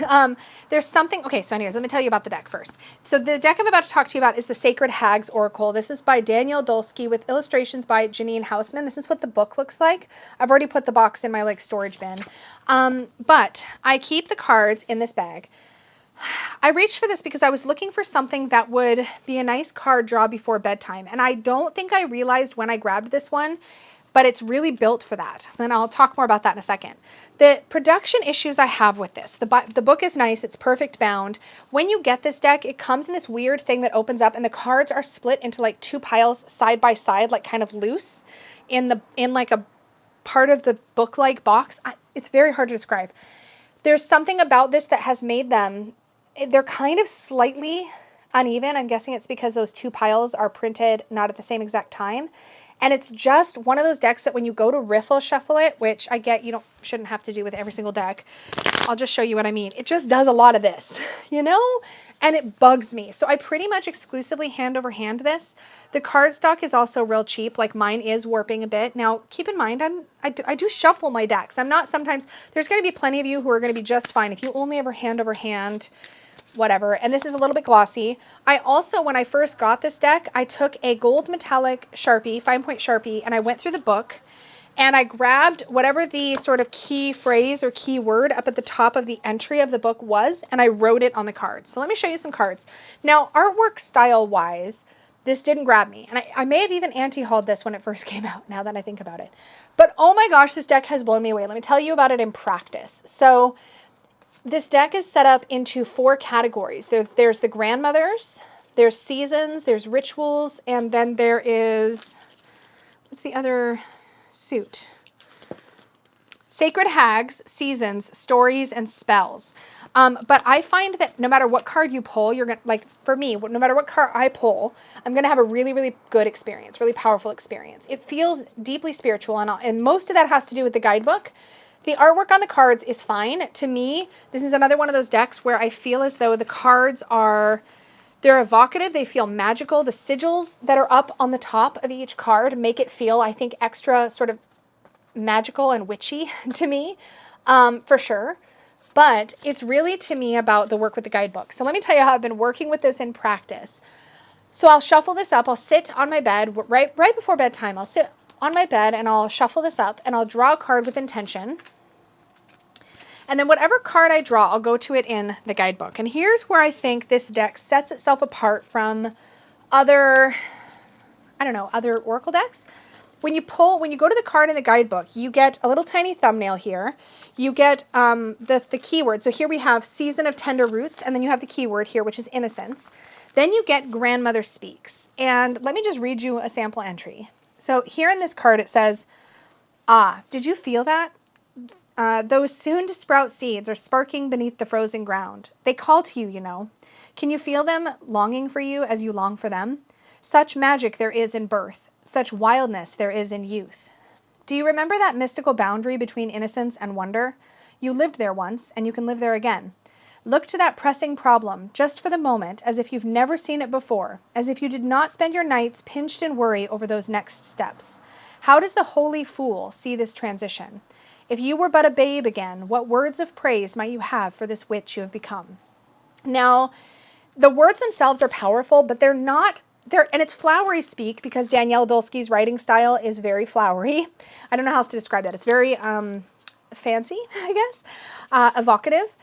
There's something, okay, so anyways, let me tell you about the deck first. So the deck I'm about to talk to you about is the Sacred Hags Oracle. This is by Daniel Dulski with illustrations by Janine Hausman. This is what the book looks like. I've already put the box in my like storage bin. But I keep the cards in this bag. I reached for this because I was looking for something that would be a nice card draw before bedtime. And I don't think I realized when I grabbed this one, but it's really built for that. Then I'll talk more about that in a second. The production issues I have with this, the book is nice. It's perfect bound. When you get this deck, it comes in this weird thing that opens up and the cards are split into like two piles side by side, like kind of loose in like a part of the book-like box. It's very hard to describe. There's something about this that has made them, they're kind of slightly uneven. I'm guessing it's because those two piles are printed not at the same exact time. And it's just one of those decks that when you go to riffle shuffle it, which I get you shouldn't have to do with every single deck. I'll just show you what I mean. It just does a lot of this, and it bugs me. So I pretty much exclusively hand over hand this. The cardstock is also real cheap. Like mine is warping a bit. Now, keep in mind, I do shuffle my decks. I'm not sometimes, there's going to be plenty of you who are going to be just fine. If you only ever hand over hand, whatever. And this is a little bit glossy. I also, when I first got this deck, I took a gold metallic Sharpie, fine point Sharpie, and I went through the book and I grabbed whatever the sort of key phrase or key word up at the top of the entry of the book was, and I wrote it on the cards. So let me show you some cards. Now, artwork style wise, this didn't grab me. And I may have even anti-hauled this when it first came out, now that I think about it. But oh my gosh, this deck has blown me away. Let me tell you about it in practice. So this deck is set up into 4 categories. There's the grandmothers, there's seasons, there's rituals, and then there is, what's the other suit? Sacred Hags, seasons, stories, and spells. But I find that no matter what card you pull, you're going to, like for me, no matter what card I pull, I'm going to have a really, really good experience, really powerful experience. It feels deeply spiritual, and most of that has to do with the guidebook. The artwork on the cards is fine. To me, this is another one of those decks where I feel as though the cards they're evocative, they feel magical. The sigils that are up on the top of each card make it feel, I think, extra sort of magical and witchy to me, for sure. But it's really, to me, about the work with the guidebook. So let me tell you how I've been working with this in practice. So I'll shuffle this up. I'll sit on my bed right before bedtime. I'll sit on my bed and I'll shuffle this up and I'll draw a card with intention. And then whatever card I draw, I'll go to it in the guidebook. And here's where I think this deck sets itself apart from other oracle decks. When you go to the card in the guidebook, you get a little tiny thumbnail here. You get the keyword. So here we have Season of Tender Roots, and then you have the keyword here, which is innocence. Then you get Grandmother Speaks. And let me just read you a sample entry. So here in this card it says, did you feel that? Those soon to sprout seeds are sparking beneath the frozen ground. They call to you, Can you feel them longing for you as you long for them? Such magic there is in birth. Such wildness there is in youth. Do you remember that mystical boundary between innocence and wonder? You lived there once, and you can live there again. Look to that pressing problem, just for the moment, as if you've never seen it before, as if you did not spend your nights pinched in worry over those next steps. How does the holy fool see this transition? If you were but a babe again, what words of praise might you have for this witch you have become? Now, the words themselves are powerful, but they're not, and it's flowery speak because Danielle Dulsky's writing style is very flowery. I don't know how else to describe that. It's very fancy, I guess, evocative,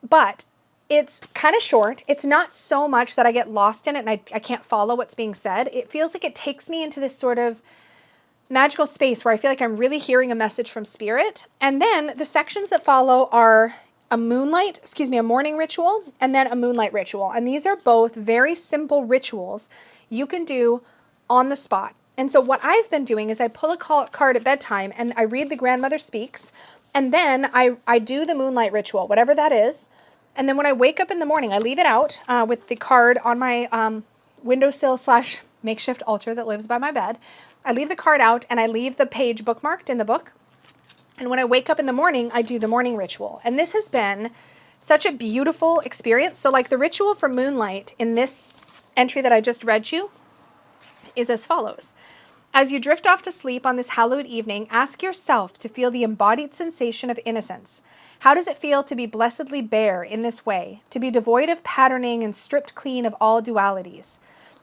but it's kind of short. It's not so much that I get lost in it and I can't follow what's being said. It feels like it takes me into this sort of magical space where I feel like I'm really hearing a message from spirit. And then the sections that follow are a morning ritual, and then a moonlight ritual. And these are both very simple rituals you can do on the spot. And so what I've been doing is I pull a card at bedtime and I read the Grandmother Speaks, and then I do the moonlight ritual, whatever that is. And then when I wake up in the morning, I leave it out with the card on my windowsill / makeshift altar that lives by my bed. I leave the card out and I leave the page bookmarked in the book. And when I wake up in the morning, I do the morning ritual. And this has been such a beautiful experience. So like the ritual for moonlight in this entry that I just read you is as follows. As you drift off to sleep on this hallowed evening, ask yourself to feel the embodied sensation of innocence. How does it feel to be blessedly bare in this way, to be devoid of patterning and stripped clean of all dualities?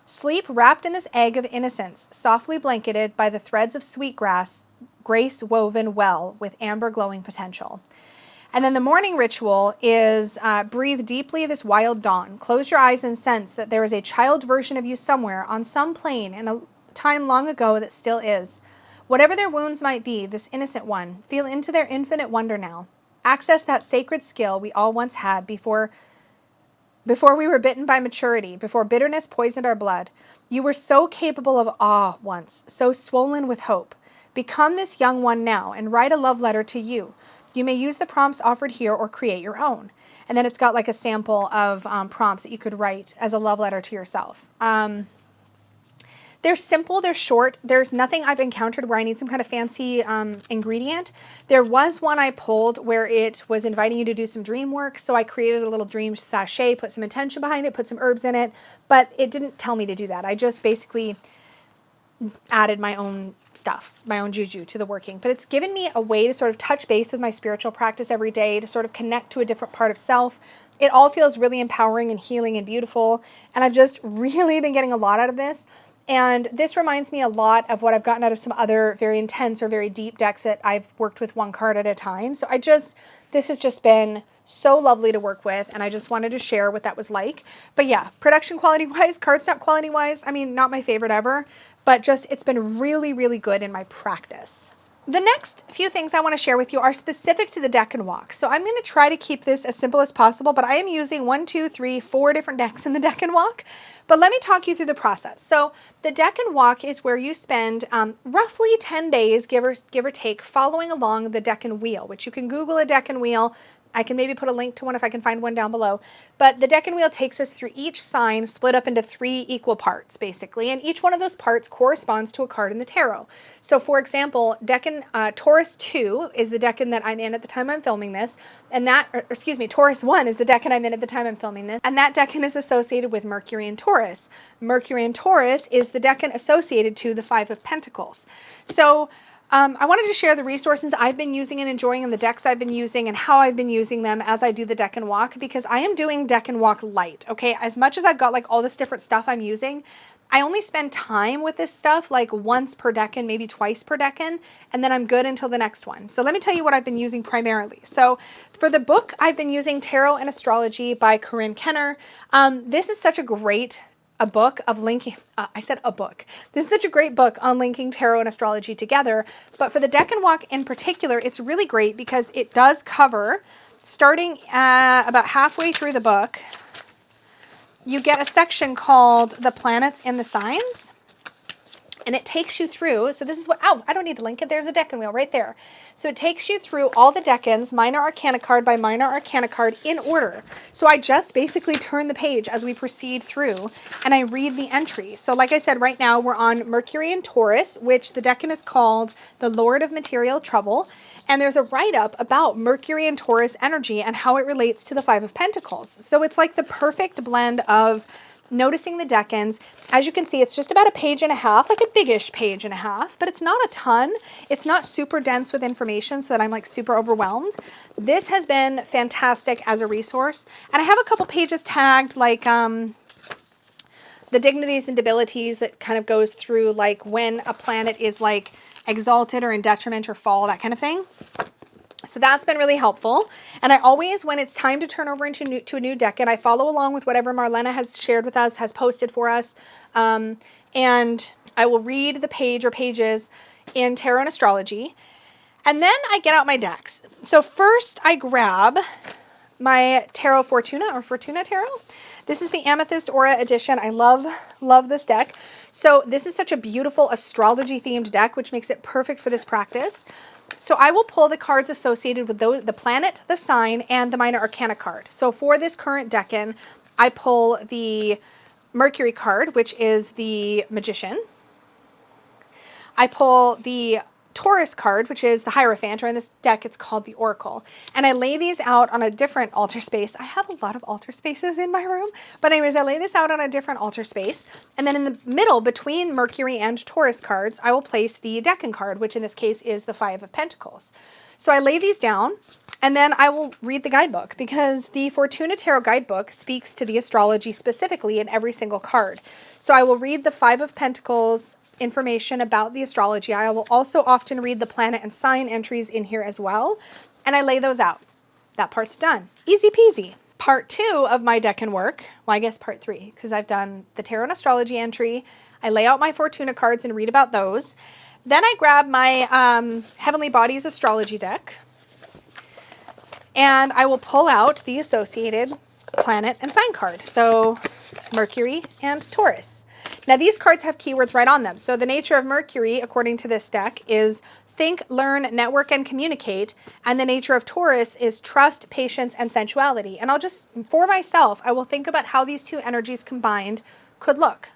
Sleep wrapped in this egg of innocence, softly blanketed by the threads of sweetgrass, grace woven well with amber glowing potential. And then the morning ritual is breathe deeply this wild dawn. Close your eyes and sense that there is a child version of you somewhere on some plane in a time long ago that still is. Whatever their wounds might be, this innocent one, feel into their infinite wonder now. Access that sacred skill we all once had before we were bitten by maturity, before bitterness poisoned our blood. You were so capable of awe once, so swollen with hope. Become this young one now and write a love letter to you. You may use the prompts offered here or create your own. And then it's got like a sample of prompts that you could write as a love letter to yourself. They're simple, they're short. There's nothing I've encountered where I need some kind of fancy ingredient. There was one I pulled where it was inviting you to do some dream work. So I created a little dream sachet, put some intention behind it, put some herbs in it, but it didn't tell me to do that. I just basically added my own stuff, my own juju to the working. But it's given me a way to sort of touch base with my spiritual practice every day, to sort of connect to a different part of self. It all feels really empowering and healing and beautiful. And I've just really been getting a lot out of this. And this reminds me a lot of what I've gotten out of some other very intense or very deep decks that I've worked with one card at a time. So this has just been so lovely to work with, and I just wanted to share what that was like. But yeah, production quality wise, cardstock quality wise, I mean, not my favorite ever, but just it's been really, really good in my practice. The next few things I want to share with you are specific to the deck and walk. So I'm going to try to keep this as simple as possible, but I am using 4 different decks in the deck and walk. But let me talk you through the process. So the deck and walk is where you spend roughly 10 days, give or take, following along the deck and wheel, which you can Google a deck and wheel. I can maybe put a link to one if I can find one down below. But the deck and wheel takes us through each sign split up into 3 equal parts, basically. And each one of those parts corresponds to a card in the tarot. So for example, Taurus 2 is the decan that I'm in at the time I'm filming this. And Taurus 1 is the decan I'm in at the time I'm filming this. And that decan is associated with Mercury and Taurus. Mercury and Taurus is the decan associated to the 5 of Pentacles. So I wanted to share the resources I've been using and enjoying and the decks I've been using and how I've been using them as I do the deck and walk, because I am doing deck and walk light, okay? As much as I've got like all this different stuff I'm using, I only spend time with this stuff like once per decan, maybe twice per decan, and then I'm good until the next one. So let me tell you what I've been using primarily. So for the book, I've been using Tarot and Astrology by Corinne Kenner. This is such a great book of linking, This is such a great book on linking tarot and astrology together. But for the deck and walk in particular, it's really great because it does cover, starting about halfway through the book, you get a section called The Planets and the Signs. And it takes you through, so this is what, I don't need to link it, there's a decan wheel right there. So it takes you through all the decans, minor arcana card by minor arcana card in order. So I just basically turn the page as we proceed through and I read the entry. So like I said, right now we're on Mercury and Taurus, which the decan is called the Lord of Material Trouble. And there's a write-up about Mercury and Taurus energy and how it relates to the 5 of Pentacles. So it's like the perfect blend of noticing the decans. As you can see, it's just about a page and a half, like a biggish page and a half, but it's not a ton. It's not super dense with information so that I'm like super overwhelmed. This has been fantastic as a resource. And I have a couple pages tagged, like the dignities and debilities, that kind of goes through like when a planet is like exalted or in detriment or fall, that kind of thing. So that's been really helpful. And I always, when it's time to turn over to a new decan, I follow along with whatever Marlena has shared with us, has posted for us. And I will read the page or pages in Tarot and Astrology. And then I get out my decks. So first I grab my Tarot Fortuna, or Fortuna Tarot. This is the Amethyst Aura edition. I love this deck. So this is such a beautiful astrology themed deck, which makes it perfect for this practice. So I will pull the cards associated with those, the planet, the sign, and the minor arcana card. So for this current decan, I pull the Mercury card, which is the Magician. I pull the Taurus card, which is the Hierophant, or in this deck it's called the Oracle. And I lay these out on a different altar space. I have a lot of altar spaces in my room, but anyways, I lay this out on a different altar space. And then in the middle, between Mercury and Taurus cards, I will place the decan card, which in this case is the Five of Pentacles. So I lay these down, and then I will read the guidebook, because the Fortuna Tarot guidebook speaks to the astrology specifically in every single card. So I will read the Five of Pentacles information about the astrology. I will also often read the planet and sign entries in here as well, and I lay those out. That part's done. Easy peasy. Part 2 of my decan work, well, I guess part 3, because I've done the Tarot and Astrology entry. I lay out my Fortuna cards and read about those. Then I grab my Heavenly Bodies astrology deck, and I will pull out the associated planet and sign card. So Mercury and Taurus. Now these cards have keywords right on them. So the nature of Mercury, according to this deck, is think, learn, network, and communicate. And the nature of Taurus is trust, patience, and sensuality. And I'll just, for myself, I will think about how these two energies combined could look.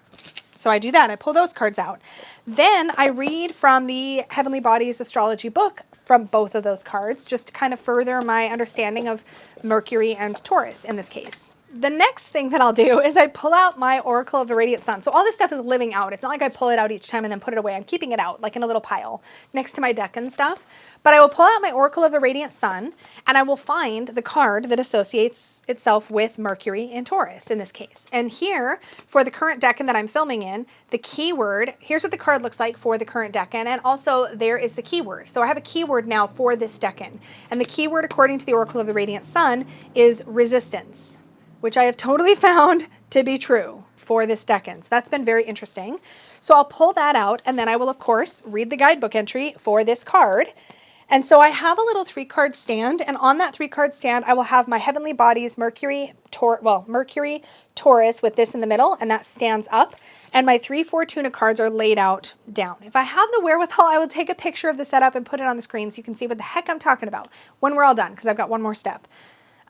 So I do that. I pull those cards out. Then I read from the Heavenly Bodies astrology book from both of those cards, just to kind of further my understanding of Mercury and Taurus in this case. The next thing that I'll do is I pull out my Oracle of the Radiant Sun. So all this stuff is living out. It's not like I pull it out each time and then put it away. I'm keeping it out like in a little pile next to my deck and stuff. But I will pull out my Oracle of the Radiant Sun, and I will find the card that associates itself with Mercury and Taurus in this case. And here, for the current decan that I'm filming in, the keyword, here's what the card looks like for the current decan, and also there is the keyword. So I have a keyword now for this decan. And the keyword, according to the Oracle of the Radiant Sun, is resistance, which I have totally found to be true for this decan. So that's been very interesting. So I'll pull that out, and then I will, of course, read the guidebook entry for this card. And so I have a little 3-card stand, and on that 3-card stand, I will have my Heavenly Bodies Mercury, Taurus with this in the middle, and that stands up. And my 3 Fortuna cards are laid out down. If I have the wherewithal, I will take a picture of the setup and put it on the screen so you can see what the heck I'm talking about when we're all done, because I've got one more step.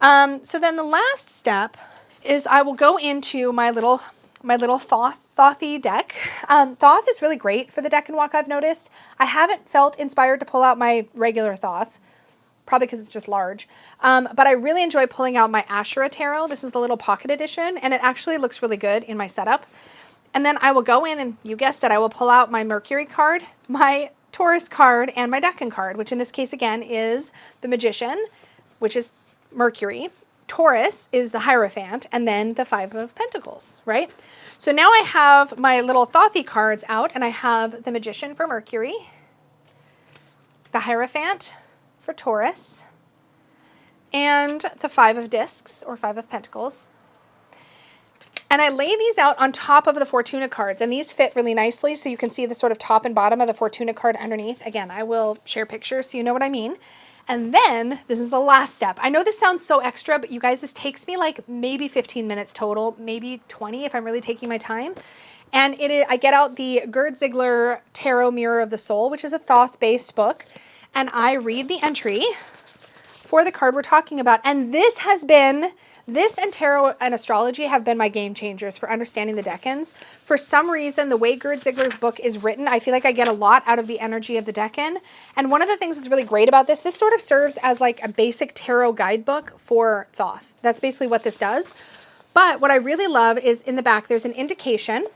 So then the last step is I will go into my little Thothy deck. Thoth is really great for the decan walk, I've noticed. I haven't felt inspired to pull out my regular Thoth, probably because it's just large. But I really enjoy pulling out my Asherah Tarot. This is the little pocket edition, and it actually looks really good in my setup. And then I will go in, and you guessed it, I will pull out my Mercury card, my Taurus card, and my decan card, which in this case again is the Magician, which is Mercury. Taurus is the Hierophant, and then the Five of Pentacles, right? So now I have my little Thothy cards out, and I have the Magician for Mercury, the Hierophant for Taurus, and the Five of Discs, or Five of Pentacles. And I lay these out on top of the Fortuna cards, and these fit really nicely, so you can see the sort of top and bottom of the Fortuna card underneath. Again, I will share pictures so you know what I mean. And then, this is the last step. I know this sounds so extra, but you guys, this takes me like maybe 15 minutes total, maybe 20 if I'm really taking my time. And I get out the Gerd Ziegler Tarot Mirror of the Soul, which is a Thoth-based book, and I read the entry for the card we're talking about. And this and tarot and astrology have been my game changers for understanding the decans. For some reason, the way Gerd Ziegler's book is written, I feel like I get a lot out of the energy of the decan. And one of the things that's really great about this sort of serves as like a basic tarot guidebook for Thoth. That's basically what this does. But what I really love is in the back, there's an indication,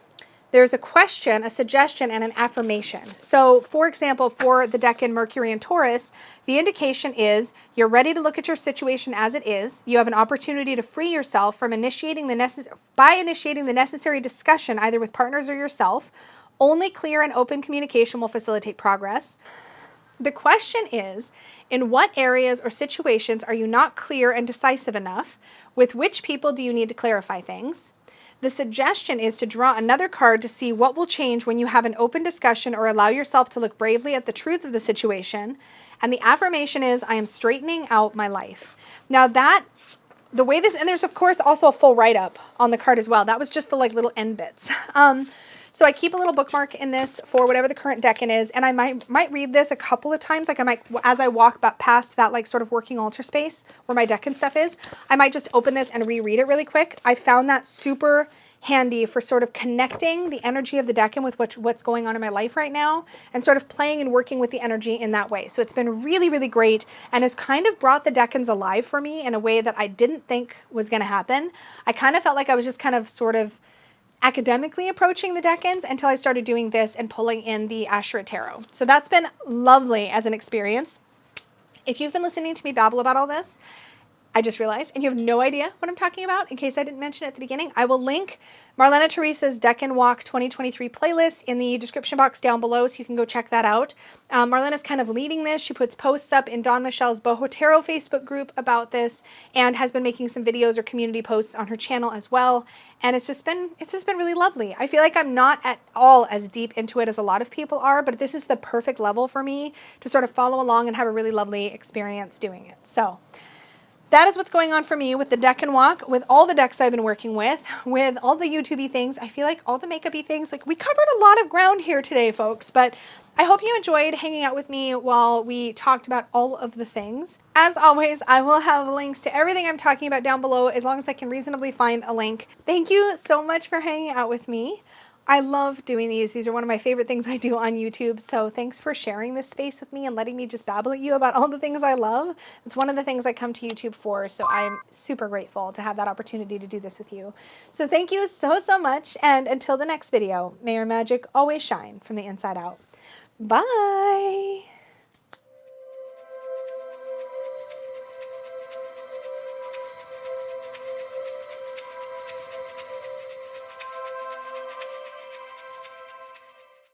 there's a question, a suggestion, and an affirmation. So for example, for the deck in Mercury and Taurus, the indication is you're ready to look at your situation as it is. You have an opportunity to free yourself from initiating the necessary discussion, either with partners or yourself. Only clear and open communication will facilitate progress. The question is, in what areas or situations are you not clear and decisive enough? With which people do you need to clarify things? The suggestion is to draw another card to see what will change when you have an open discussion or allow yourself to look bravely at the truth of the situation. And the affirmation is, I am straightening out my life. Now the way this, and there's of course also a full write-up on the card as well. That was just the like little end bits. So I keep a little bookmark in this for whatever the current decan is, and I might read this a couple of times. Like I might, as I walk past that like sort of working altar space where my decan stuff is, I might just open this and reread it really quick. I found that super handy for sort of connecting the energy of the decan with what's going on in my life right now, and sort of playing and working with the energy in that way. So it's been really, really great, and has kind of brought the decans alive for me in a way that I didn't think was going to happen. I kind of felt like I was just kind of sort of academically approaching the decans until I started doing this and pulling in the Asherah Tarot. So that's been lovely as an experience. If you've been listening to me babble about all this, I just realized, and you have no idea what I'm talking about, in case I didn't mention it at the beginning, I will link Marlena Teresa's Decan Walk 2023 playlist in the description box down below, so you can go check that out. Marlena's kind of leading this. She puts posts up in Dawn Michelle's Boho Tarot Facebook group about this, and has been making some videos or community posts on her channel as well. And it's just been really lovely. I feel like I'm not at all as deep into it as a lot of people are, but this is the perfect level for me to sort of follow along and have a really lovely experience doing it. So that is what's going on for me with the Decan Walk, with all the decks I've been working with all the YouTubey things. I feel like all the makeup-y things, like we covered a lot of ground here today, folks, but I hope you enjoyed hanging out with me while we talked about all of the things. As always, I will have links to everything I'm talking about down below, as long as I can reasonably find a link. Thank you so much for hanging out with me. I love doing these. These are one of my favorite things I do on YouTube. So thanks for sharing this space with me and letting me just babble at you about all the things I love. It's one of the things I come to YouTube for. So I'm super grateful to have that opportunity to do this with you. So thank you so, so much. And until the next video, may your magic always shine from the inside out. Bye.